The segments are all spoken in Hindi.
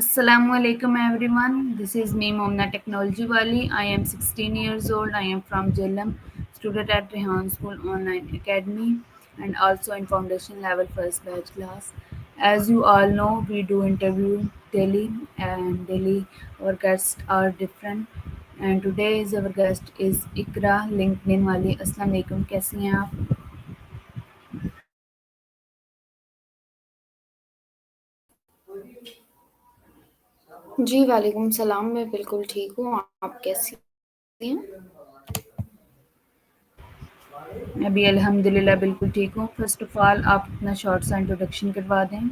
Assalamualaikum everyone. This is me Momna Technology Wali. I am 16 years old. I am from Jhelum, student at Rehan School Online Academy and also in foundation level first batch class. As you all know, we do interview daily and daily our guests are different. And today's our guest is Ikra LinkedIn Wali. Assalamu alaikum. कैसी हैं आप? जी, वालेकुम सलाम, मैं बिल्कुल ठीक हूँ, आप कैसी हैं? मैं भी अल्हम्दुलिल्लाह बिल्कुल ठीक हूँ। फर्स्ट ऑफ ऑल आप अपना शॉर्ट सा इंट्रोडक्शन करवा दें।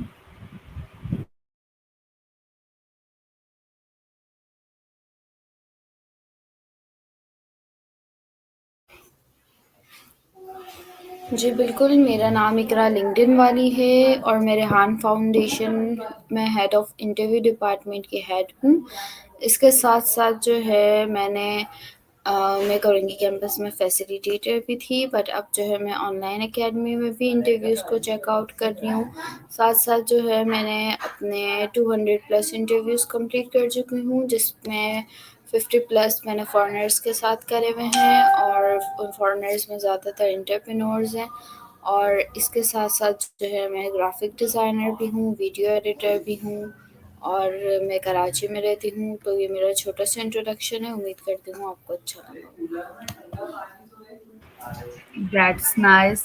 जी, बिल्कुल, मेरा नाम इकरा लिंक्डइन वाली है और मैं रेहान फाउंडेशन में हेड ऑफ़ इंटरव्यू डिपार्टमेंट की हेड हूँ। इसके साथ-साथ जो है मैं करूँगी कैंपस में फैसिलिटेटर भी थी, बट अब जो है मैं ऑनलाइन अकेडमी में भी इंटरव्यूज़ को चेकआउट कर रही हूँ। साथ-साथ जो है मैंने अपने 200 प्लस इंटरव्यूज़ कंप्लीट कर चुकी हूँ, जिसमें 50 प्लस मैंने फ़ॉरेनर्स के साथ करे हुए हैं और उन फ़ॉरेनर्स में ज़्यादातर एंटरप्रेन्योर्स हैं। और इसके साथ-साथ जो है मैं ग्राफ़िक डिज़ाइनर भी हूँ, वीडियो एडिटर भी हूँ और मैं कराची में रहती हूँ। तो ये मेरा छोटा-सा इंट्रोडक्शन है, उम्मीद करती हूँ आपको अच्छा लगा होगा। That's nice.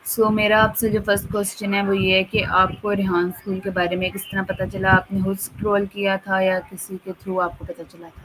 सो मेरा आपसे जो फर्स्ट क्वेश्चन है वो ये है कि आपको रेहान स्कूल के बारे में किस तरह पता चला? आपने खुद स्क्रॉल किया था या किसी के थ्रू आपको पता चला था?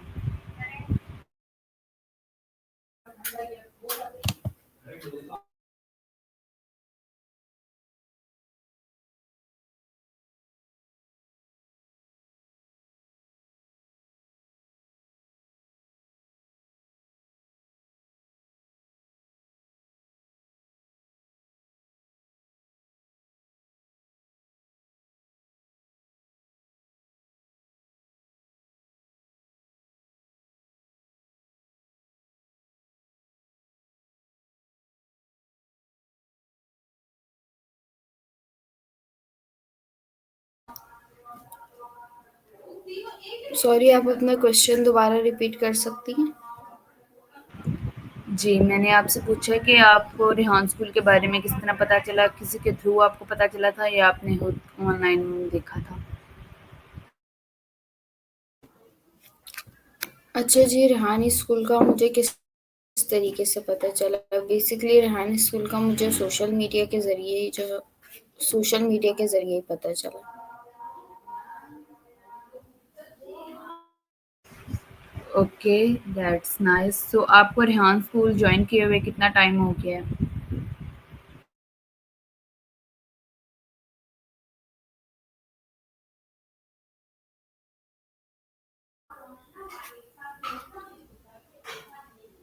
सॉरी, आप अपना क्वेश्चन दोबारा रिपीट कर सकती हैं? जी, मैंने आपसे पूछा कि आपको रेहान स्कूल के बारे में किस तरह पता चला? किसी के थ्रू आपको पता चला था या आपने खुद ऑनलाइन देखा था? अच्छा जी, रेहानी स्कूल का मुझे किस तरीके से पता चला? बेसिकली रेहानी स्कूल का मुझे सोशल मीडिया के ज़रिए ही पता चला। Okay, that's nice. सो आपको रेहान स्कूल जॉइन किए हुए कितना टाइम हो गया है?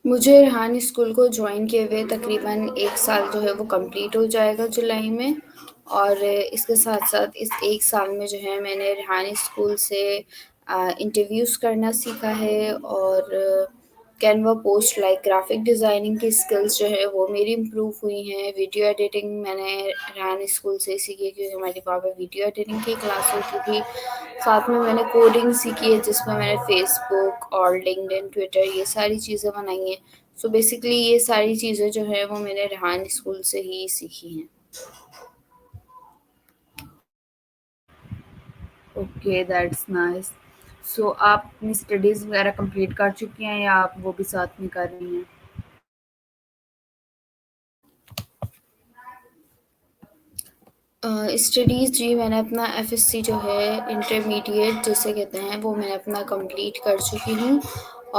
मुझे रेहानी स्कूल को जॉइन किए हुए तकरीबन 1 साल जो है वो कंप्लीट हो जाएगा जुलाई में और इसके साथ-साथ इस 1 साल में जो है मैंने रेहानी स्कूल से इंटरव्यूज़ करना सीखा है और Canva post like graphic designing की स्किल्स जो है वो मेरी इम्प्रूव हुई हैं। वीडियो एडिटिंग मैंने रेहानी स्कूल से ही सीखी क्योंकि हमारी वहाँ पे वीडियो एडिटिंग की क्लास होती थी। साथ में मैंने कोडिंग सीखी है जिसमें मैंने फ़ेसबुक और लिंक्डइन, ट्विटर ये सारी चीज़ें बनाई हैं। सो बेसिकली ये सारी चीज़ें जो है वो मैंने रेहानी स्कूल से ही सीखी हैं। Okay, that's nice. सो आप अपनी स्टडीज़ वगैरह कंप्लीट कर चुकी हैं या आप वो भी साथ में कर रही हैं? स्टडीज़ जी मैंने अपना एफएससी जो है इंटरमीडिएट जिसे कहते हैं वो मैं अपना कंप्लीट कर चुकी हूँ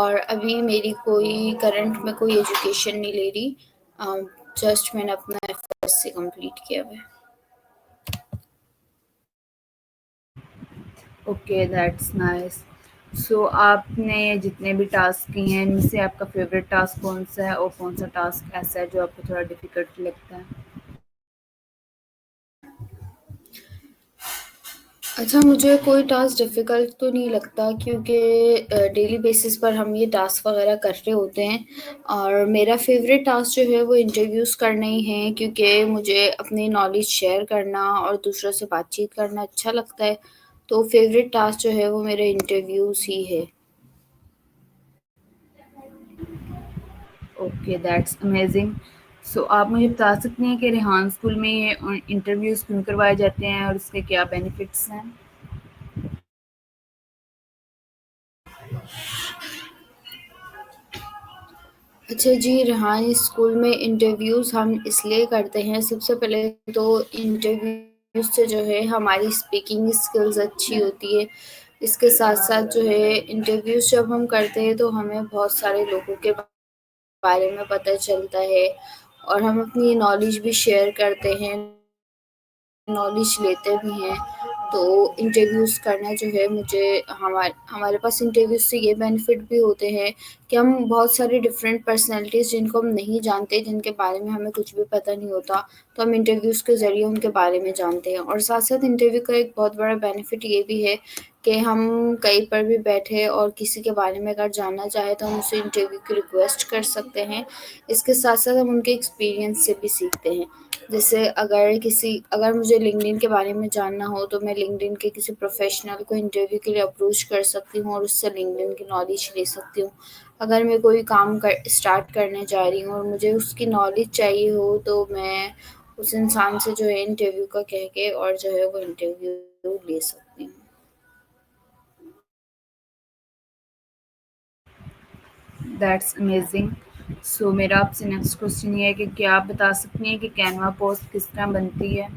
और अभी मेरी कोई करंट में कोई एजुकेशन नहीं ले रही। जस्ट मैंने अपना एफएससी कंप्लीट किया हुआ है। Okay, that's nice. सो आपने जितने भी टास्क किए हैं इनमें से आपका फ़ेवरेट टास्क कौन-सा है और कौन-सा टास्क ऐसा है जो आपको थोड़ा डिफ़िकल्ट लगता है? अच्छा, मुझे कोई टास्क डिफ़िकल्ट तो नहीं लगता क्योंकि डेली बेसिस पर हम ये टास्क वग़ैरह कर रहे होते हैं और मेरा फ़ेवरेट टास्क जो है वो इंटरव्यूज़ करना ही है क्योंकि मुझे अपनी नॉलेज शेयर करना और दूसरों से बातचीत करना अच्छा लगता है। तो फेवरेट टास्क जो है वो मेरे इंटरव्यूज़ ही है। Okay, that's amazing. सो आप मुझे बता सकती हैं कि रेहान स्कूल में ये इंटरव्यूज़ क्यों करवाए जाते हैं और उसके क्या बेनिफिट्स हैं? अच्छा जी, रेहान स्कूल में इंटरव्यूज़ हम इसलिए करते हैं, सबसे पहले तो इंटरव्यूज़ से जो है हमारी स्पीकिंग स्किल्स अच्छी होती है। इसके साथ-साथ जो है इंटरव्यूज़ जब हम करते हैं तो हमें बहुत सारे लोगों के बारे में पता चलता है और हम अपनी नॉलेज भी शेयर करते हैं, नॉलेज लेते भी हैं। तो इंटरव्यूज़ करना जो है मुझे हमारे पास इंटरव्यूज़ से ये बेनिफिट भी होते हैं कि हम बहुत सारे डिफरेंट पर्सनैलिटीज़ जिनको हम नहीं जानते, जिनके बारे में हमें कुछ भी पता नहीं होता, तो हम इंटरव्यूज़ के ज़रिए उनके बारे में जानते हैं। और साथ-साथ इंटरव्यू का एक बहुत बड़ा बेनिफिट ये भी है कि हम कहीं पर भी बैठे और किसी के बारे में अगर जानना चाहें तो हम उससे इंटरव्यू की रिक्वेस्ट कर सकते हैं। इसके साथ-साथ हम उनके एक्सपीरियंस से भी सीखते हैं। जैसे अगर मुझे लिंक्डइन के बारे में जानना हो तो मैं लिंक्डइन के किसी प्रोफ़ेशनल को इंटरव्यू के लिए अप्रोच कर सकती हूँ और उससे लिंक्डइन की नॉलेज ले सकती हूँ। अगर मैं कोई काम कर स्टार्ट करने जा रही हूँ और मुझे उसकी नॉलेज चाहिए हो तो मैं उस इंसान से जो है इंटरव्यू का कह के और जो है वो इंटरव्यू ले सकती हूँ। That's amazing. सो मेरा आपसे नेक्स्ट क्वेश्चन ये है कि क्या आप बता सकती हैं कि कैनवा पोस्ट किस तरह बनती है?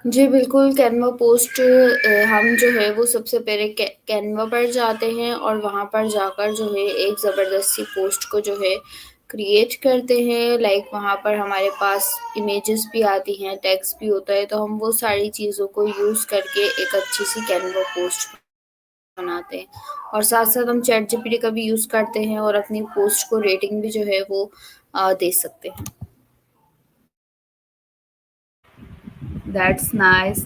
जी, बिल्कुल, कैनवा पोस्ट हम जो है वो सबसे पहले कैनवा पर जाते हैं और वहाँ पर जाकर जो है एक ज़बरदस्ती पोस्ट को जो है क्रिएट करते हैं। लाइक वहाँ पर हमारे पास इमेजेस भी आती हैं, टेक्स्ट भी होता है, तो हम वो सारी चीज़ों को यूज़ करके एक अच्छी-सी कैनवा पोस्ट बनाते हैं। और साथ-साथ हम चैट जीपीटी का भी यूज़ करते हैं और अपनी पोस्ट को रेटिंग भी जो है वो दे सकते हैं। That's nice.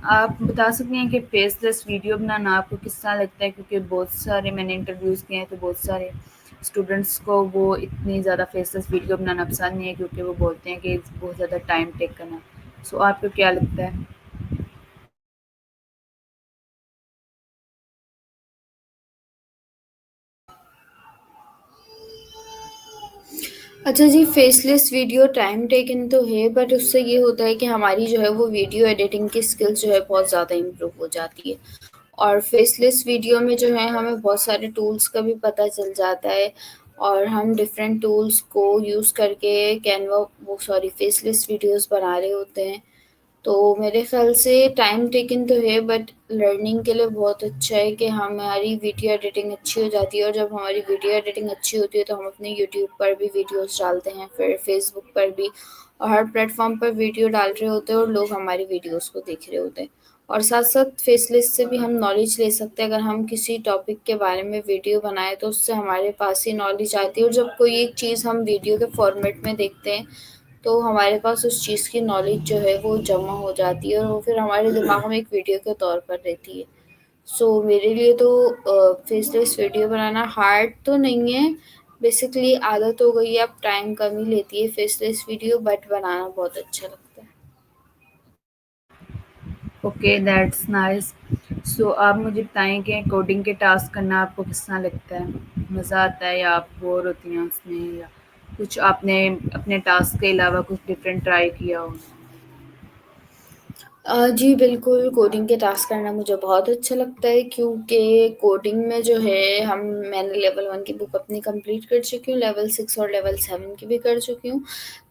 आप बता सकती हैं कि फेसलेस वीडियो बनाना आपको किस तरह लगता है? क्योंकि बहुत सारे मैंने इंटरव्यूज़ किए हैं तो बहुत सारे स्टूडेंट्स को वो इतनी ज़्यादा फेसलेस वीडियो बनाना पसंद नहीं है क्योंकि वो बोलते हैं कि बहुत ज़्यादा टाइम टेकन है। सो आपको क्या लगता है? अच्छा जी, फेसलेस वीडियो टाइम टेकन तो है, बट उससे ये होता है कि हमारी जो है वो वीडियो एडिटिंग की स्किल्स जो है बहुत ज़्यादा इम्प्रूव हो जाती है। और फेसलेस वीडियो में जो है हमें बहुत सारे टूल्स का भी पता चल जाता है और हम डिफरेंट टूल्स को यूज़ करके कैनवा वो सॉरी फेसलेस वीडियोस बना रहे होते हैं। तो मेरे ख़्याल से टाइम टेकिंग तो है, बट लर्निंग के लिए बहुत अच्छा है कि हमारी वीडियो एडिटिंग अच्छी हो जाती है और जब हमारी वीडियो एडिटिंग अच्छी होती है तो हम अपने यूट्यूब पर भी वीडियोस डालते हैं, फिर फेसबुक पर भी, और हर प्लेटफ़ॉर्म पर वीडियो डाल रहे होते हैं और लोग हमारी वीडियोस को देख रहे होते हैं। और साथ-साथ फेसलेस से भी हम नॉलेज ले सकते हैं। अगर हम किसी टॉपिक के बारे में वीडियो बनाएँ तो उससे हमारे पास ही नॉलेज आती है और जब कोई एक चीज़ हम वीडियो के फॉर्मेट में देखते हैं तो हमारे पास उस चीज़ की नॉलेज जो है वो जमा हो जाती है और वो फिर हमारे दिमाग में एक वीडियो के तौर पर रहती है। सो मेरे लिए तो फेसलेस वीडियो बनाना हार्ड तो नहीं है, बेसिकली आदत हो गई है, अब टाइम कम ही लेती है फेसलेस वीडियो, बट बनाना बहुत अच्छा लगता है। Okay, that's nice. सो आप मुझे बताएँ कि कोडिंग के टास्क करना आपको किस तरह लगता है? मज़ा आता है या आप बोर होती हैं उसमें या कुछ आपने अपने टास्क के अलावा कुछ डिफरेंट ट्राई किया हो? जी बिल्कुल, कोडिंग के टास्क करना मुझे बहुत अच्छा लगता है क्योंकि कोडिंग में जो है मैंने लेवल 1 की बुक अपनी कंप्लीट कर चुकी हूँ, लेवल 6 और लेवल 7 की भी कर चुकी हूँ।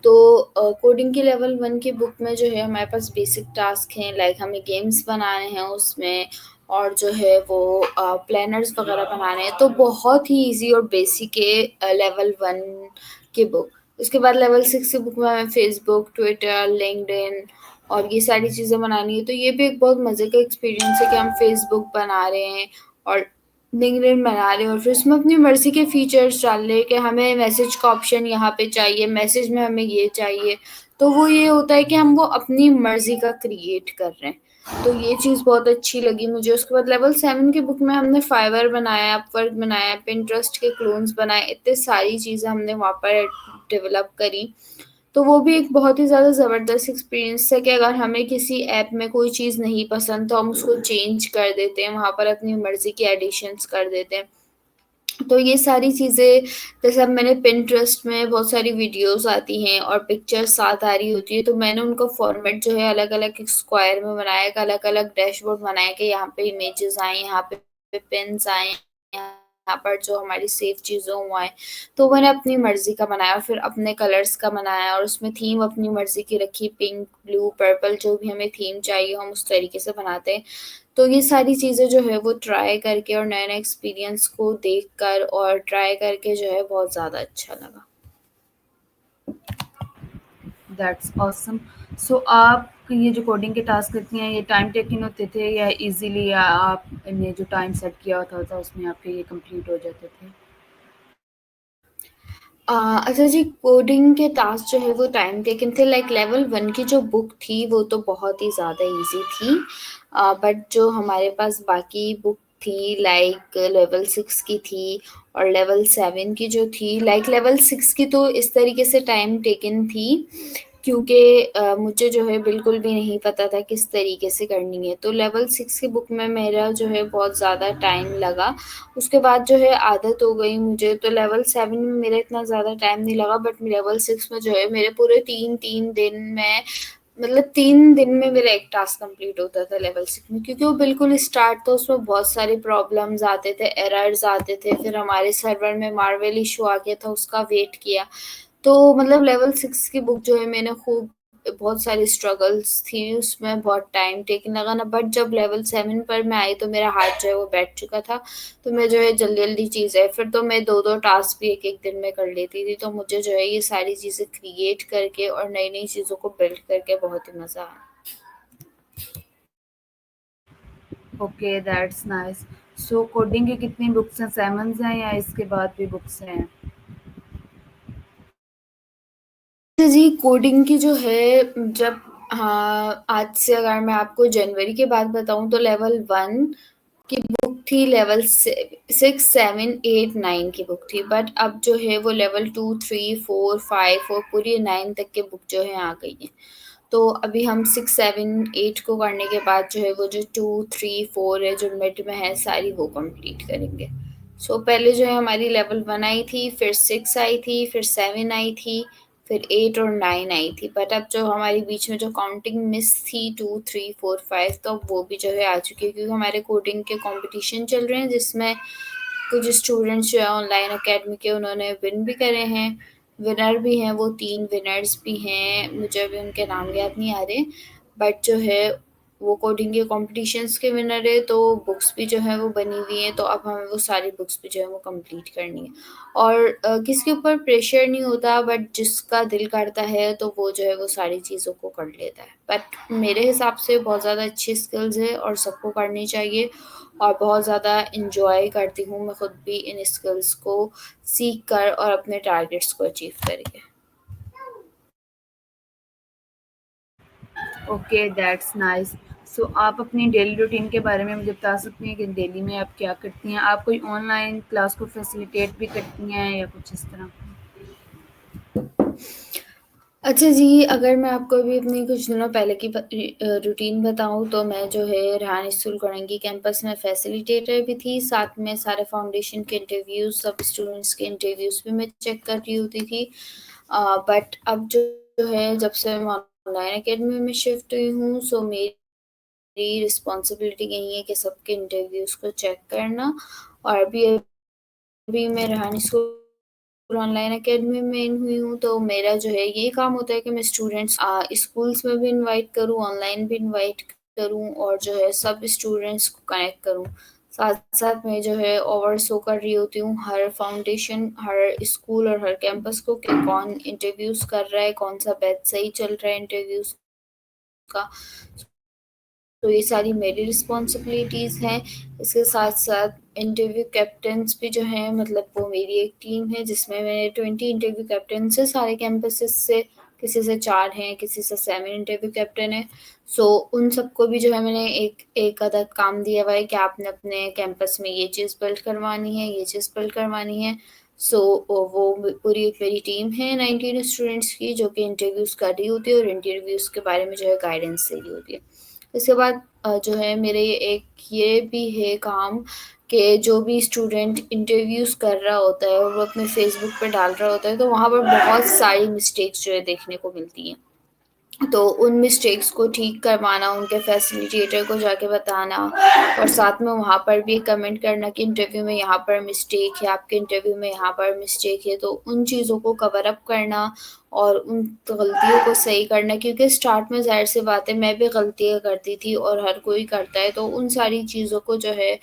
तो कोडिंग की लेवल 1 की बुक में जो है हमारे पास बेसिक टास्क हैं, लाइक हमें गेम्स बनाने हैं उसमें और जो है वो प्लानर्स वगैरह बनाने हैं, तो बहुत ही ईज़ी और बेसिक है लेवल 1 की बुक। उसके बाद लेवल 6 की बुक में हमें फ़ेसबुक, ट्विटर, लिंक्डइन और ये सारी चीज़ें बनानी है, तो ये भी एक बहुत मज़े का एक्सपीरियंस है कि हम फ़ेसबुक बना रहे हैं और लिंक्डइन बना रहे हैं और फिर उसमें अपनी मर्ज़ी के फ़ीचर्स डाल रहे हैं कि हमें मैसेज का ऑप्शन यहाँ पे चाहिए, मैसेज में हमें ये चाहिए। तो वो ये होता है कि हम वो अपनी मर्ज़ी का क्रिएट कर रहे हैं। तो ये चीज़ बहुत अच्छी लगी मुझे। उसके बाद लेवल 7 की बुक में हमने फाइवर बनाया, अपवर्क बनाया, पिंटरेस्ट के क्लोन्स बनाए, इतनी सारी चीज़ें हमने वहाँ पर डेवलप करी। तो वो भी एक बहुत ही ज़्यादा ज़बरदस्त एक्सपीरियंस है कि अगर हमें किसी ऐप में कोई चीज़ नहीं पसंद तो हम उसको चेंज कर देते हैं, वहाँ पर अपनी मर्ज़ी के एडिशंस कर देते हैं। तो ये सारी चीज़ें, जैसे अब मैंने पिंटरेस्ट में बहुत सारी वीडियोस आती हैं और पिक्चर्स साथ आ रही होती है, तो मैंने उनका फॉर्मेट जो है अलग-अलग एक स्क्वायर में बनाया, एक अलग-अलग डैशबोर्ड बनाया कि यहाँ पे इमेजेस आएँ, यहाँ पे पिन्स आएँ, यहाँ पर जो हमारी सेव चीज़ें वो आएँ। तो मैंने अपनी मर्ज़ी का बनाया, फिर अपने कलर्स का बनाया और उसमें थीम अपनी मर्ज़ी की रखी, पिंक, ब्लू, पर्पल जो भी हमें थीम चाहिए हम उस तरीके से बनाते हैं। तो ये सारी चीज़ें जो है वो ट्राई करके और नए-नए एक्सपीरियंस को देखकर और ट्राई करके जो है बहुत ज़्यादा अच्छा लगा। That's awesome. सो आप ये जो कोडिंग के टास्क करती हैं, ये टाइम टेकिंग होते थे या इज़िली आपने जो टाइम सेट किया होता था उसमें आपके ये कंप्लीट हो जाते थे? अ, अच्छा जी, कोडिंग के टास्क जो है वो टाइम टेकन थे। लाइक लेवल 1 की जो बुक थी वो तो बहुत ही ज़्यादा ईज़ी थी। बट जो हमारे पास बाकी बुक थी लाइक लेवल 6 की थी और लेवल 7 की जो थी, लाइक लेवल 6 की तो इस तरीके से टाइम टेकन थी क्योंकि मुझे जो है बिल्कुल भी नहीं पता था किस तरीके से करनी है। तो लेवल 6 की बुक में मेरा जो है बहुत ज़्यादा टाइम लगा। उसके बाद जो है आदत हो गई मुझे, तो लेवल 7 में मेरा इतना ज़्यादा टाइम नहीं लगा, बट लेवल 6 में जो है मेरे पूरे 3-3 दिन में, मतलब 3 दिन में मेरा एक टास्क कंप्लीट होता था लेवल 6 में, क्योंकि वो बिल्कुल स्टार्ट था, उसमें बहुत सारे प्रॉब्लम्स आते थे, एरर्स आते थे, फिर हमारे सर्वर में मार्वल इश्यू आ गया था, उसका वेट किया। तो मतलब लेवल 6 की बुक जो है मैंने खूब, बहुत सारी स्ट्रगल्स थी उसमें, बहुत टाइम टेकिंग लगा ना, बट जब लेवल 7 पर मैं आई तो मेरा हाथ जो है वो बैठ चुका था। तो मैं जो है जल्दी-जल्दी चीज़ें, फिर तो मैं 2-2 टास्क भी एक-एक दिन में कर लेती थी। तो मुझे जो है ये सारी चीज़ें क्रिएट करके और नई-नई चीज़ों को बिल्ड करके बहुत ही मज़ा आया। Okay, that's nice. So coding की कितनी बुक्स हैं? 7 हैं या इसके बाद भी बुक्स हैं? अच्छा जी, कोडिंग की जो है, जब, हाँ, आज से अगर मैं आपको जनवरी की बात बताऊँ तो लेवल 1 की बुक थी, लेवल 6, 7, 8, 9 की बुक थी, बट अब जो है वो लेवल 2, 3, 4, 5 और पूरी 9 तक की बुक जो है आ गई है। तो अभी हम 6, 7, 8 को करने के बाद जो है वो जो 2, 3, 4 है जो मिड में है सारी वो कंप्लीट करेंगे। सो पहले जो है हमारी लेवल 1 आई थी, फिर 6 आई थी, फिर 7 आई थी, फिर 8 और 9 आई थी, बट अब जो हमारी बीच में जो काउंटिंग मिस थी 2, 3, 4, 5, तो अब वो भी जो है आ चुकी है, क्योंकि हमारे कोडिंग के कॉम्पिटिशन चल रहे हैं जिसमें कुछ स्टूडेंट्स जो है ऑनलाइन अकेडमी के उन्होंने विन भी करे हैं, विनर भी हैं, वो 3 विनर्स भी हैं, मुझे अभी उनके नाम याद नहीं आ रहे, बट जो है वो कोडिंग के कॉम्पिटिशन्स के विनर है, तो बुक्स भी जो है वो बनी हुई हैं, तो अब हमें वो सारी बुक्स भी जो है वो कंप्लीट करनी है। और किसी के ऊपर प्रेशर नहीं होता, बट जिसका दिल करता है तो वो जो है वो सारी चीज़ों को कर लेता है। बट मेरे हिसाब से बहुत ज़्यादा अच्छी स्किल्स है और सबको करनी चाहिए, और बहुत ज़्यादा एन्जॉय करती हूँ मैं खुद भी इन स्किल्स को सीख कर और अपने टारगेट्स को अचीव करके। Okay, that's nice. सो आप अपनी डेली रूटीन के बारे में मुझे बता सकती हैं कि डेली में आप क्या करती हैं? आप कोई ऑनलाइन क्लास को फैसिलिटेट भी करती हैं या कुछ इस तरह? अच्छा जी, अगर मैं आपको अभी अपनी कुछ दिनों पहले की रूटीन बताऊँ तो मैं जो है रेहान स्कूल कोरंगी कैंपस में फैसिलिटेटर भी थी, साथ में सारे फाउंडेशन के इंटरव्यूज़, सब स्टूडेंट्स के इंटरव्यूज़ भी मैं चेक कर रही होती थी। बट अब जो है जब से मैं ऑनलाइन अकेडमी में शिफ्ट हुई हूँ, सो मेरी रिस्पॉन्सिबिलिटी यही है कि सबके इंटरव्यूज़ को चेक करना, और अभी मैं रेहान स्कूल ऑनलाइन अकेडमी में इन हुई हूँ, तो मेरा जो है ये काम होता है कि मैं स्टूडेंट्स स्कूल्स में भी इनवाइट करूँ, ऑनलाइन भी इनवाइट करूँ और जो है सब स्टूडेंट्स को कनेक्ट करूँ। साथ-साथ मैं जो है ओवरसो कर रही होती हूँ हर फाउंडेशन, हर स्कूल और हर कैंपस को कि कौन इंटरव्यूज़ कर रहा है, कौन-सा बैच सही चल रहा है इंटरव्यूज़ का। तो ये सारी मेरी रिस्पॉन्सिबिलिटीज़ हैं। इसके साथ-साथ इंटरव्यू कैप्टन्स भी जो हैं, मतलब वो मेरी एक टीम है जिसमें मेरे 20 इंटरव्यू कैप्टन्स हैं सारे कैंपसेस से, किसी से 4 हैं, किसी से 7 इंटरव्यू कैप्टन हैं। सो उन सबको भी जो है मैंने एक एक अदद काम दिया हुआ है कि आपने अपने कैंपस में ये चीज़ बिल्ड करवानी है, ये चीज़ बिल्ड करवानी है। सो वो पूरी एक मेरी टीम है 19 स्टूडेंट्स की जो कि इंटरव्यूज़ कर रही होती है और इंटरव्यूज़ के बारे में जो है गाइडेंस दे रही होती है। इसके बाद जो है मेरे एक ये भी है काम कि जो भी स्टूडेंट इंटरव्यूज़ कर रहा होता है और वो अपने फ़ेसबुक पे डाल रहा होता है, तो वहाँ पर बहुत सारी मिस्टेक्स जो है देखने को मिलती हैं। तो उन मिस्टेक्स को ठीक करवाना, उनके फैसिलिटेटर को जाके बताना और साथ में वहाँ पर भी कमेंट करना कि इंटरव्यू में यहाँ पर मिस्टेक है, आपके इंटरव्यू में यहाँ पर मिस्टेक है, तो उन चीज़ों को कवर अप करना और उन गलतियों को सही करना, क्योंकि स्टार्ट में ज़ाहिर-सी बात है मैं भी गलतियाँ करती थी और हर कोई करता है, तो उन सारी चीज़ों को जो है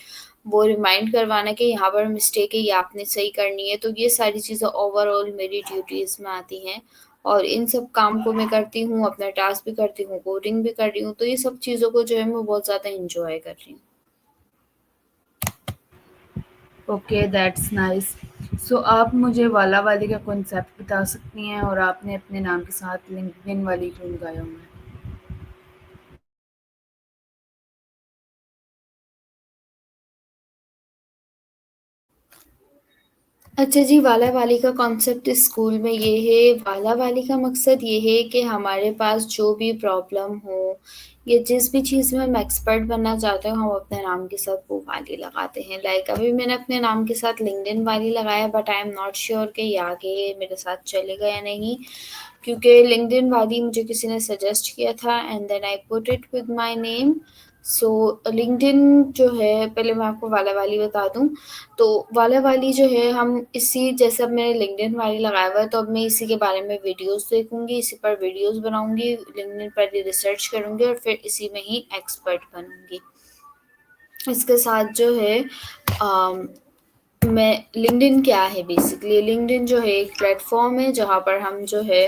वो रिमाइंड करवाना कि यहाँ पर मिस्टेक है, ये आपने सही करनी है। तो ये सारी चीज़ें ओवरऑल मेरी ड्यूटीज़ में आती हैं और इन सब काम को मैं करती हूँ, अपना टास्क भी करती हूँ, कोडिंग भी कर रही हूँ, तो ये सब चीज़ों को जो है मैं बहुत ज़्यादा एन्जॉय कर रही हूँ। Okay, that's nice. सो आप मुझे वाला वाली का कॉन्सेप्ट बता सकती हैं और आपने अपने नाम के साथ लिंक्डइन वाली क्यों लगाया हुआ है? अच्छा जी, वाला-वाली का कॉन्सेप्ट स्कूल में ये है, वाला-वाली का मकसद ये है कि हमारे पास जो भी प्रॉब्लम हो या जिस भी चीज़ में हम एक्सपर्ट बनना चाहते हो, हम अपने नाम के साथ वो वाली लगाते हैं। लाइक अभी मैंने अपने नाम के साथ लिंक्डइन वाली लगाया, but I am not sure कि ये आगे मेरे साथ चलेगा या नहीं, क्योंकि लिंक्डइन वाली मुझे किसी ने सजेस्ट किया था and then I put it with my name. So LinkedIn जो है, पहले मैं आपको वाला वाली बता दूँ, तो वाला वाली जो है हम इसी जैसे अब मैंने लिंक्डइन वाली लगाया हुआ है, तो अब मैं इसी के बारे में वीडियोज़ देखूँगी, इसी पर वीडियोज़ बनाऊँगी, लिंक्डइन पर ही रिसर्च करूँगी और फिर इसी में ही एक्सपर्ट बनूँगी। इसके साथ जो है अम, मैं लिंक्डइन क्या है बेसिकली, लिंक्डइन जो है एक प्लेटफ़ॉर्म है जहाँ पर हम जो है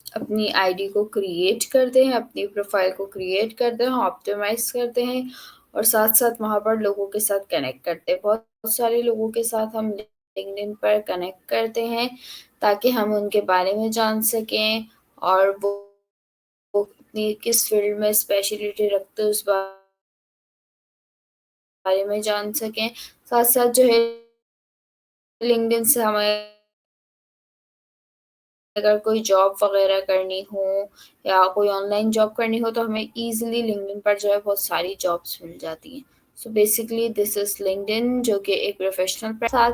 अपनी आईडी को क्रिएट करते हैं, अपनी प्रोफ़ाइल को क्रिएट करते हैं, ऑप्टिमाइज़ करते हैं और साथ-साथ वहाँ पर लोगों के साथ कनेक्ट करते हैं। बहुत सारे लोगों के साथ हम लिंक्डइन पर कनेक्ट करते हैं ताकि हम उनके बारे में जान सकें और वो अपनी किस फ़ील्ड में स्पेशलिटी रखते हैं उस बारे में जान सकें। साथ-साथ जो है लिंक्डइन से हमें अगर कोई जॉब वगैरह करनी हो या कोई ऑनलाइन जॉब करनी हो, तो हमें ईज़िली लिंक्डइन पर जो है बहुत सारी जॉब्स मिल जाती हैं। So basically this is LinkedIn, जो कि एक प्रोफ़ेशनल साथ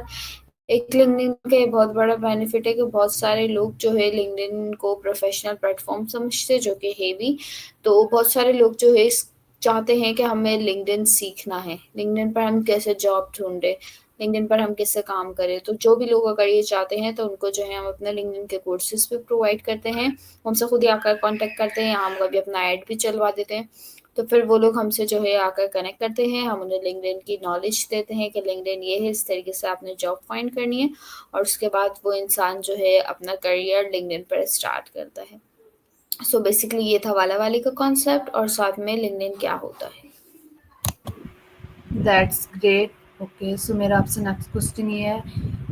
एक लिंक्डइन का ये बहुत बड़ा बेनिफिट है कि बहुत सारे लोग जो है लिंक्डइन को प्रोफ़ेशनल प्लेटफ़ॉर्म समझते हैं, जो कि है भी। तो बहुत सारे लोग जो है इस चाहते हैं कि हमें लिंक्डइन सीखना है, लिंक्डइन पर हम कैसे जॉब ढूँढें, लिंक्डइन पर हम कैसे काम करें। तो जो भी लोग अगर ये चाहते हैं, तो उनको जो है हम अपने लिंक्डइन के कोर्सेज़ भी प्रोवाइड करते हैं। वो हमसे खुद ही आकर कॉन्टैक्ट करते हैं या हम कभी अपना ऐड भी चलवा देते हैं। तो फिर वो लोग हमसे जो है आकर कनेक्ट करते हैं, हम उन्हें लिंक्डइन की नॉलेज देते हैं कि लिंक्डइन ये है, इस तरीके से आपने जॉब फाइंड करनी है और उसके बाद वो इंसान जो है अपना करियर लिंक्डइन पर स्टार्ट करता है। सो बेसिकली ये था वाला वाली का कॉन्सेप्ट और साथ में लिंक्डइन क्या होता है। That's great. ओके, सो मेरा आपसे नेक्स्ट क्वेश्चन ये है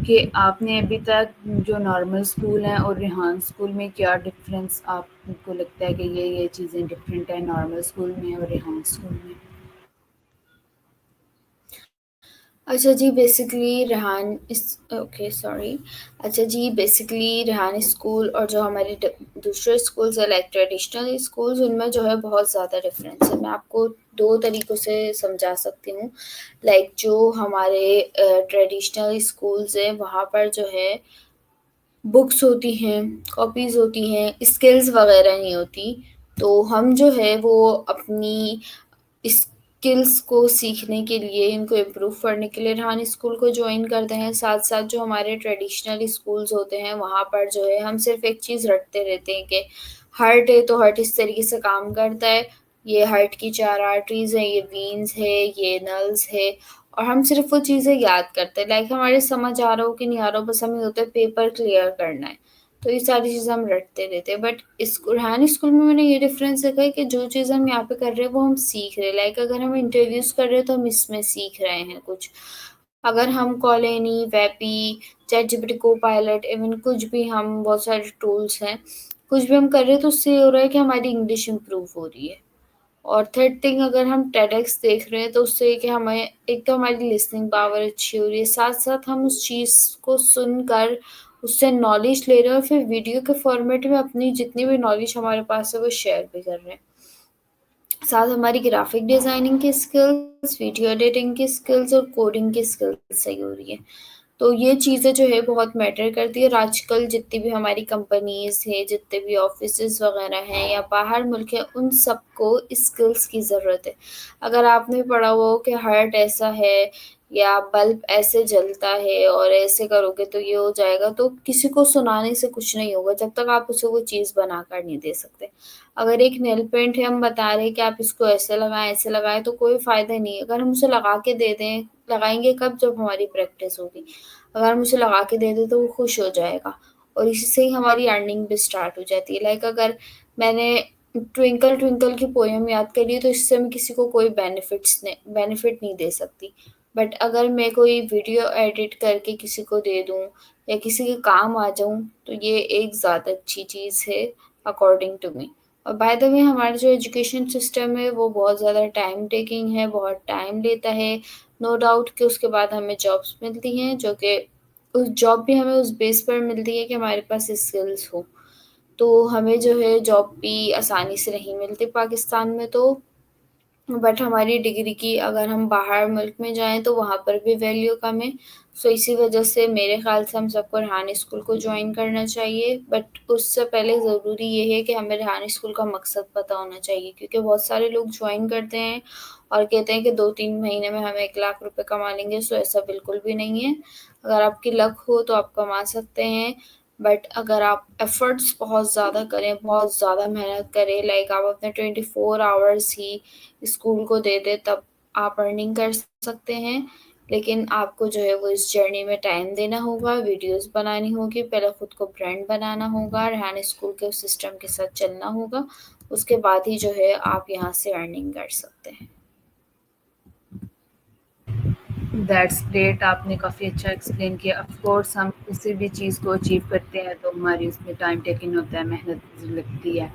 कि आपने अभी तक जो नॉर्मल स्कूल हैं और रेहान स्कूल में क्या डिफरेंस आपको लगता है कि ये चीज़ें डिफरेंट हैं नॉर्मल स्कूल में और रेहान स्कूल में? अच्छा जी, बेसिकली रेहान इस ओके सॉरी। अच्छा जी, बेसिकली रेहान स्कूल और जो हमारे दूसरे स्कूल्स हैं लाइक ट्रेडिशनल स्कूल्स, उनमें जो है बहुत ज़्यादा डिफरेंस है। मैं आपको दो तरीक़ों से समझा सकती हूँ। लाइक जो हमारे ट्रेडिशनल स्कूल्स हैं वहाँ पर जो है बुक्स होती हैं, कॉपीज़ होती हैं, स्किल्स वगैरह नहीं होती। तो हम जो है वो अपनी स्किल्स को सीखने के लिए, इनको इम्प्रूव करने के लिए रेहान स्कूल को जॉइन करते हैं। साथ-साथ जो हमारे ट्रेडिशनल स्कूल्स होते हैं, वहाँ पर जो है हम सिर्फ़ एक चीज़ रटते रहते हैं कि हार्ट है तो हार्ट इस तरीके से काम करता है, ये हार्ट की 4 आर्टरीज़ हैं, ये वेन्स है, ये नर्व्स है और हम सिर्फ़ वो चीज़ें याद करते हैं। लाइक हमारे समझ आ रहा हो कि नहीं आ रहा हो, बस हमें होता है पेपर क्लियर करना है। तो ये सारी चीज़ें हम रटते रहते हैं। बट रेहान स्कूल में मैंने ये डिफ़रेंस देखा है कि जो चीज़ हम यहाँ पे कर रहे हैं वो हम सीख रहे हैं। लाइक अगर हम इंटरव्यूज़ कर रहे हैं तो हम इसमें सीख रहे हैं कुछ। अगर हम कॉलेनी, वेपी, चैटजीपीटी, कोपायलट, इवन कुछ भी, हम बहुत सारे टूल्स हैं, कुछ भी हम कर रहे हैं तो उससे ये हो रहा है कि हमारी इंग्लिश इम्प्रूव हो रही है। और थर्ड थिंग, अगर हम टेडएक्स देख रहे हैं तो उससे कि हमें एक तो हमारी लिसनिंग पावर अच्छी हो रही है, साथ-साथ हम उस चीज़ को सुनकर उससे नॉलेज ले रहे हैं और फिर वीडियो के फॉर्मेट में अपनी जितनी भी नॉलेज हमारे पास है वो शेयर भी कर रहे हैं। साथ हमारी ग्राफिक डिज़ाइनिंग की स्किल्स, वीडियो एडिटिंग की स्किल्स और कोडिंग की स्किल्स सही हो रही है। तो ये चीज़ें जो है बहुत मैटर करती है और आजकल जितनी भी हमारी कंपनीज़ हैं, जितने भी ऑफ़िसेज़ वग़ैरह हैं या बाहर मुल्क है, उन सबको स्किल्स की ज़रूरत है। अगर आपने पढ़ा हुआ हो कि हार्ट ऐसा है या बल्ब ऐसे जलता है और ऐसे करोगे तो ये हो जाएगा, तो किसी को सुनाने से कुछ नहीं होगा जब तक आप उसे वो चीज़ बनाकर नहीं दे सकते। अगर एक नेल पेंट है, हम बता रहे हैं कि आप इसको ऐसे लगाएँ तो कोई फ़ायदा नहीं है। अगर हम उसे लगा के दे दें, लगाएँगे कब? जब हमारी प्रैक्टिस होगी। अगर हम उसे लगा के दे दें तो वो खुश हो जाएगा और इससे ही हमारी अर्निंग भी स्टार्ट हो जाती है। लाइक अगर मैंने ट्विंकल ट्विंकल की पोएम याद करी है तो इससे मैं किसी को कोई बेनिफिट नहीं दे सकती। बट अगर मैं कोई वीडियो एडिट करके किसी को दे दूँ या किसी के काम आ जाऊँ तो ये एक ज़्यादा अच्छी चीज़ है अकॉर्डिंग टू मी। और बाय द वे हमारा जो एजुकेशन सिस्टम है वो बहुत ज़्यादा टाइम टेकिंग है, बहुत टाइम लेता है। नो डाउट कि उसके बाद हमें जॉब्स मिलती हैं जो कि उस जॉब भी हमें उस बेस पर मिलती है कि हमारे पास स्किल्स हो। तो हमें जो है जॉब भी आसानी से नहीं मिलती पाकिस्तान में, तो बट हमारी डिग्री की अगर हम बाहर मुल्क में जाएँ तो वहाँ पर भी वैल्यू कम है। सो इसी वजह से मेरे ख़्याल से हम सबको रेहान स्कूल को जॉइन करना चाहिए। बट उससे पहले ज़रूरी ये है कि हमें रेहान स्कूल का मकसद पता होना चाहिए, क्योंकि बहुत सारे लोग जॉइन करते हैं और कहते हैं कि 2-3 महीने में हम 1 लाख रुपए कमा लेंगे। सो ऐसा बिल्कुल भी नहीं है। अगर आपकी लक हो तो आप कमा सकते हैं, बट अगर आप एफ़र्ट्स बहुत ज़्यादा करें, बहुत ज़्यादा मेहनत करें, लाइक आप अपने 24 आवर्स ही स्कूल को दे दें, तब आप अर्निंग कर सकते हैं। लेकिन आपको जो है वो इस जर्नी में टाइम देना होगा, वीडियोज़ बनानी होगी, पहले खुद को ब्रांड बनाना होगा, रेहान स्कूल के उस सिस्टम के साथ चलना होगा। उसके बाद ही जो है आप यहाँ से अर्निंग कर सकते हैं। दैट्स ग्रेट, आपने काफ़ी अच्छा एक्सप्लेन किया। ऑफ कोर्स हम किसी भी चीज़ को अचीव करते हैं तो हमारी उसमें टाइम टेकिंग होता है, मेहनत लगती है।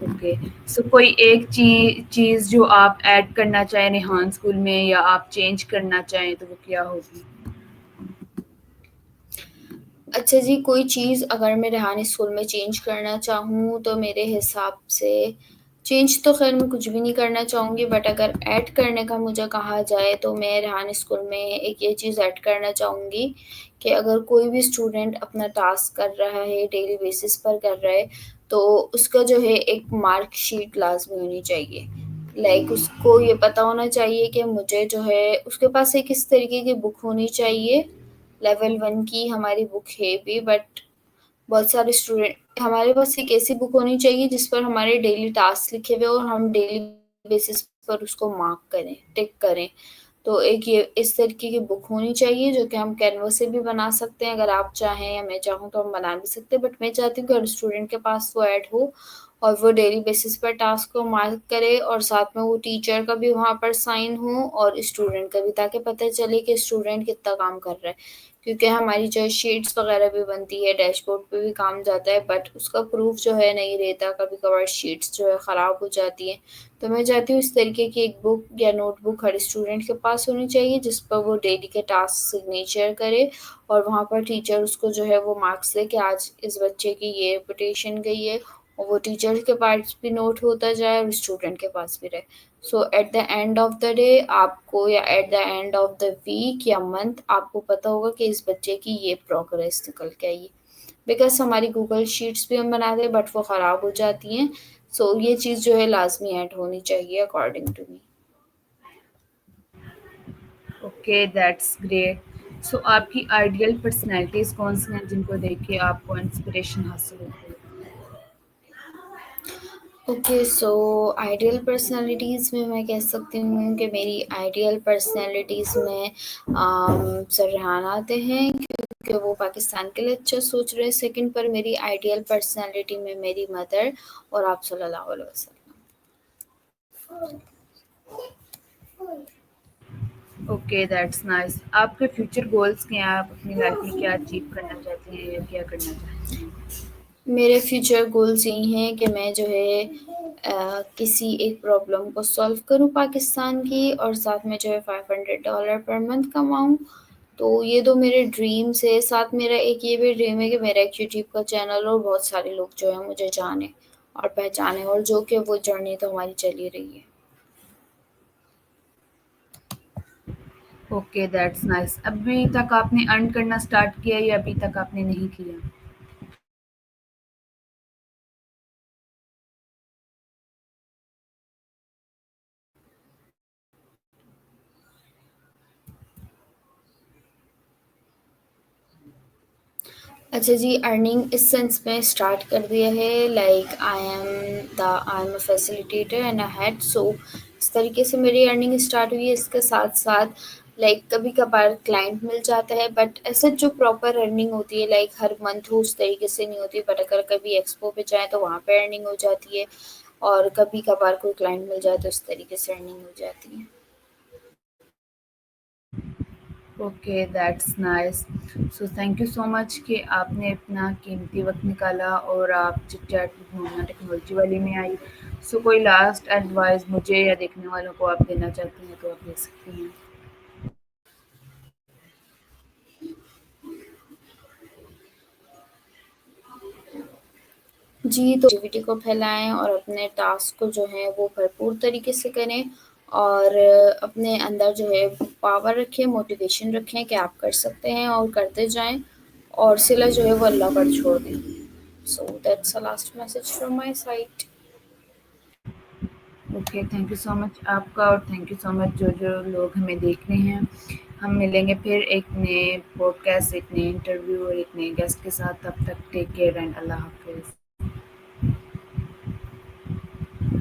ओके, सो कोई एक चीज़ जो आप ऐड करना चाहें रेहान स्कूल में या आप चेंज करना चाहें तो वो क्या होगी? अच्छा जी, कोई चीज़ अगर मैं रेहान स्कूल में चेंज करना चाहूँ तो मेरे हिसाब से चेंज तो ख़ैर मैं कुछ भी नहीं करना चाहूँगी, बट अगर ऐड करने का मुझे कहा जाए तो मैं रेहान स्कूल में एक ये चीज़ ऐड करना चाहूँगी कि अगर कोई भी स्टूडेंट अपना टास्क कर रहा है, डेली बेसिस पर कर रहा है, तो उसका जो है एक मार्कशीट लाज़मी होनी चाहिए। लाइक उसको ये पता होना चाहिए कि मुझे जो है उसके पास एक इस तरीके की बुक होनी चाहिए। लेवल 1 की हमारी बुक है भी, बट बहुत सारे स्टूडेंट हमारे पास एक ऐसी बुक होनी चाहिए जिस पर हमारे डेली टास्क लिखे हुए और हम डेली बेसिस पर उसको मार्क करें, टिक करें। तो एक ये इस तरीके की बुक होनी चाहिए जो कि हम कैनवा से भी बना सकते हैं, अगर आप चाहें या मैं चाहूँ तो हम बना भी सकते हैं, बट मैं चाहती हूँ कि हर स्टूडेंट के पास वो ऐड हो और वो डेली बेसिस पर टास्क को मार्क करे और साथ में वो टीचर का भी वहाँ पर साइन हो और स्टूडेंट का भी, ताकि पता चले कि स्टूडेंट कितना काम कर रहा है। क्योंकि हमारी जो शीट्स वगैरह भी बनती है, डैशबोर्ड पे भी काम जाता है, बट उसका प्रूफ जो है नहीं रहता, कभी-कभार शीट्स जो है ख़राब हो जाती हैं। तो मैं चाहती हूँ इस तरीके की एक बुक या नोटबुक हर स्टूडेंट के पास होनी चाहिए जिस पर वो डेली के टास्क सिग्नेचर करे और वहाँ पर टीचर उसको जो है वो मार्क्स दे कि आज इस बच्चे की ये रेपुटेशन गई है, और वो टीचर के पास भी नोट होता जाए और स्टूडेंट के पास भी रहे। So at the end of the day आपको या at the end of the week या मंथ आपको पता होगा कि इस बच्चे की ये प्रोग्रेस निकल के आई है। बिकॉज़ हमारी गूगल शीट्स भी हम बनाते हैं बट वो ख़राब हो जाती हैं। सो ये चीज़ जो है लाज़मी ऐड होनी चाहिए according to me. Okay, that's great. So आपकी आइडियल पर्सनैलिटीज़ कौन-सी हैं जिनको देख के आपको इंस्पिरेशन हासिल होती है? ओके, सो आइडियल पर्सनैलिटीज़ में मैं कह सकती हूँ कि मेरी आइडियल पर्सनैलिटीज़ में सर रेहान आते हैं क्योंकि वो पाकिस्तान के लिए अच्छा सोच रहे हैं। सेकंड पर मेरी आइडियल पर्सनैलिटी में मेरी मदर और आप सल्लल्लाहु अलैहि वसल्लम। Okay, that's nice. आपके फ्यूचर गोल्स क्या हैं? आप अपनी लाइफ में क्या अचीव करना चाहते हैं या क्या करना चाहते हैं? मेरे फ्यूचर गोल्स यही हैं कि मैं जो है किसी एक प्रॉब्लम को सॉल्व करूँ पाकिस्तान की और साथ में जो है $500 पर मंथ कमाऊँ। तो ये 2 मेरे ड्रीम्स है, साथ मेरा एक ये भी ड्रीम है कि मेरा एक यूट्यूब का चैनल हो और बहुत सारे लोग जो हैं मुझे जानें और पहचानें, और जो कि वो जर्नी तो हमारी चल ही रही है। Okay, that's nice. अभी तक आपने अर्न करना स्टार्ट किया या अभी तक आपने नहीं किया? अच्छा जी, अर्निंग इस सेंस में स्टार्ट कर दिया है, like I am a facilitator and a head, so इस तरीके से मेरी अर्निंग स्टार्ट हुई है। इसके साथ-साथ लाइक कभी-कभार क्लाइंट मिल जाता है, बट ऐसे जो प्रॉपर अर्निंग होती है लाइक हर मंथ हो उस तरीके से नहीं होती, बट अगर कभी एक्सपो पे जाएँ तो वहाँ पे अर्निंग हो जाती है और कभी-कभार कोई क्लाइंट मिल जाए तो इस तरीके से अर्निंग हो जाती है। Okay, that's nice. So thank you so much कि आपने अपना कीमती वक़्त निकाला और आप chit chat with Mona technology वाली में आई। सो कोई लास्ट एडवाइस मुझे या देखने वालों को आप देना चाहती हैं तो आप दे सकती हैं। जी, तो पॉज़िटिविटी को फैलाएँ और अपने टास्क को जो है वो भरपूर तरीके से करें और अपने अंदर जो है पावर रखें, मोटिवेशन रखें कि आप कर सकते हैं और करते जाएँ और सिला जो है वो अल्लाह पर छोड़ दें। So that's the last message from my side. Okay, thank you so much आपका और थैंक यू सो मच जो लोग हमें देख रहे हैं। हम मिलेंगे फिर एक नए पॉडकास्ट, एक नए इंटरव्यू और एक नए गेस्ट के साथ। तब तक टेक केयर एंड अल्लाह हाफ़िज़।